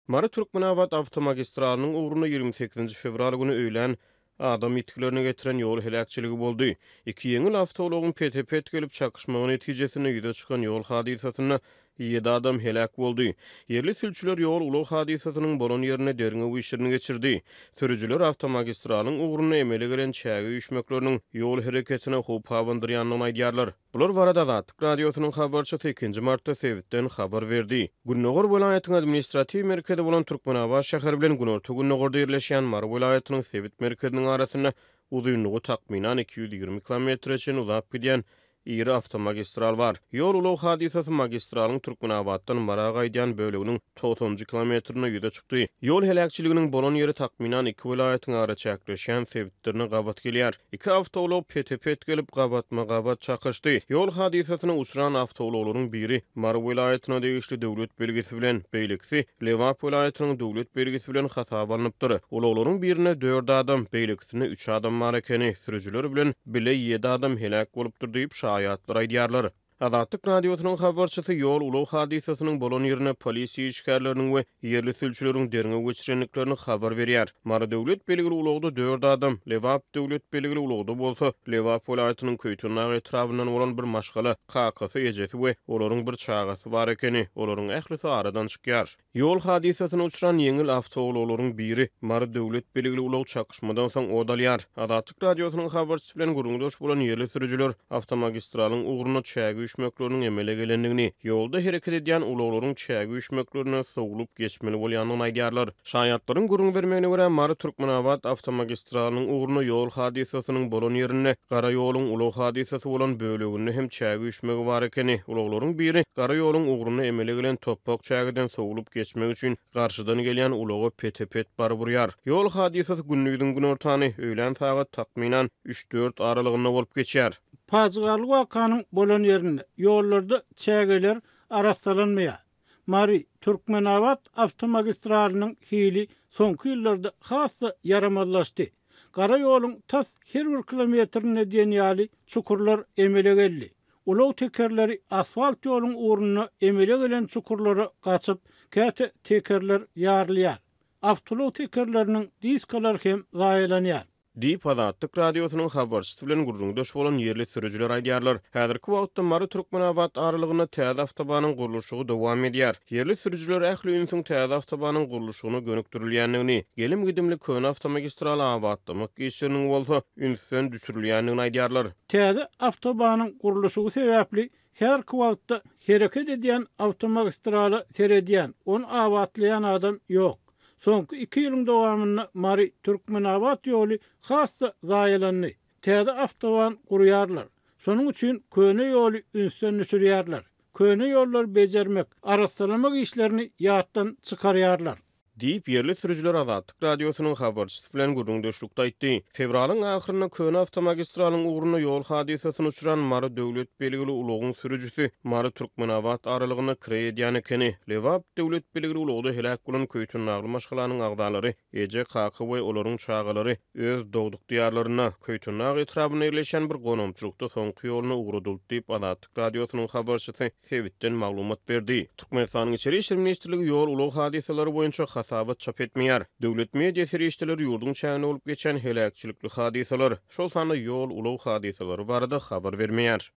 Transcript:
Mary Türkmenabat avtomagistralının uğruna 28 fevral günü öýlen adam ýetkilerine getiren ýol helakçyligi boldy. Iki ýeňil awtologyň PTP gelip çakışmagy netijesinde ýüze çykan ýol hadisasyna 7 adam helak boldy. Yerli sülçüler ýol ulag hadisasynyň bolan ýerine derine güýçlerini geçirdi. Sürücüler avtomagistralnyň uğruna emele gelen çägi üýşmekleriniň ýol hereketine hop hawandyrýanyny aýdýarlar. Bular barada Azatlyk radiosynyň habarçysy 2 martda Sewitden habar berdi. Günnogor welaýatynyň administrativ merkezi bolan Türkmenabat şäheri bilen Günorta Günnogorda ýerleşýän Mary welaýatynyň Sewit merkeziniň arasynda uzunlygy takminan 220 km çen uzap gidýän iri avtomagistral bar. Ýol ulag hadisasy magistralyň Türkmenabatdan Maraga gaýdýan böleginiň 90 kilometrine ýüze çykdy. Ýol helakçylygynyň bolan ýeri takminan 2 welaýatyň ara çäkleşýän Sewitlerine gawat gelýär. Iki awtolog PTP gelip gawat çakışdy. Ýol hadisasyna uçuran awtologlaryň biri Mary welaýatyna degişli döwlet belgisi bilen, beýlekisi Lewap welaýatynyň döwlet belgisi bilen hasap alınıpdyr. Olaglaryň birine 4 adam, beýlekisine 3 adam bar ekeni, sürüjüler bilen bile 7 adam helak bolupdyr diýip şaýatlar aýdýarlar. Azatlyk radiosynyň habarçysy ýol ulag hadisasynyň bolan ýerine polis işgärleriniň we yerli sülçüleriň derine geçirenliklerini habar berýär. Mary döwlet belgili ulagda 4 adam, Lewap döwlet belgili ulagda bolsa, Lewap welaýatynyň Köýtünag etrafyndan bolan bir maşgala, kakasy ejesi we olaryň bir çagasy bar ekeni, olaryň ählisi aradan çykýar. Ýol hadisasyna uçuran ýeňil awtologlaryň biri Mary döwlet belgili ulag çakışmadan soň odalýar. Azatlyk radiosynyň habarçysy bilen gurulmuş bolan yerli sürüjüler avtomagistralnyň uğruna çägi üýşmekleriniň emele gelendigini, ýolda hereket edýän ulaglaryň çägi üýşmeklerine sowulup geçmeli bolýanyny aýdýarlar. Şaýatlaryň gurun bermegine görä Mary Türkmenabat avtomagistralnyň uğruna ýol hadisasynyň bolan ýerine gara ýoluň ulag hadisasy bolan böleginde hem çägi üýşmegi bar ekeni, ulaglaryň biri gara ýoluň uğruna emele gelen topok çägiden sowulup geçmek üçin garşydan gelýän ulagy PTP bar burýar. Ýol hadisasy günnüginiň günortany öýlen sagat takminan 3-4 aralygynda bolup geçýär. Paçgarlyk wakanyň bolan ýerinde ýollarda çägeler arassalanmaýar. Mary Türkmenabat avtomagistralynyň hili soňky ýyllarda hasy yaramazlaşdy. Gara ýoluň tas her bir kilometrine diýen ýaly çukurlar emele geldi. Ulag tekerleri asfalt ýoluň uğruna emele gelen çukurlara gaçyp käte tekerler ýarlýar. Awtolog tekerleriniň diskalary hem zaýalanýar. Diýip Azatlyk radiosynyň habarçysy bilen gurulmuş bolan yerli sürüjüler aýdýarlar. Häzirki wagtda Mary Türkmenabat aralygyna täze awtobanyň gurulşy dowam edýär. Yerli sürüjüler ähli ünsüň täze awtobanyň gurulşyny gönükdirilýändigini, gelim gidimli köň avtomagistral awatlamak işleriniň bolsa ünsüň düşürilýändigini aýdýarlar. Täze awtobanyň gurulşy sebäpli her wagtda hereket edýän avtomagistraly seredýän, onu awatlayan adam ýok. Soňky 2 ýylyň dowamynda Mary Türkmenabat ýoly hasy zaýalandy. Täze awtoban gurýarlar. Şonuň üçin köne ýoly ünsün düşürýärler. Köne ýollar bejermek, araslamak işlerini ýatdan çykarýarlar. Diýip yerli sürüjüler Azatlyk radiosynyň habarçysy bilen gurulmuşlukda aýtdy. Fevralyň ahyryna köne avtomagistralnyň uğruna ýol hadisasyny uçuran Mary döwlet belgili ulagyň sürüjüsi Mary Türkmenabat aralygyna kire edýän ekeni, Lewap döwlet belgili ulagda helak bolan Köýtünagly maşgalanyň agdalary, eje kaky we olaryň çagalary öz dogduk diýarlaryna Köýtünag etrabyna ýerleşen bir gonomçulukda soňky ýolyna uğradyp diýip Azatlyk radiosynyň habarçysy Sewitden maglumat berdi. Türkmenistanyň içeri işler ministrligi ýol ulag hadisalary boýunça hasabat çap etmeýär. Döwlet media serişdeleri ýurdun çägine bolup geçen helakçylykly hadisalar, şol sany ýol ulag hadisalary barada habar bermeýär.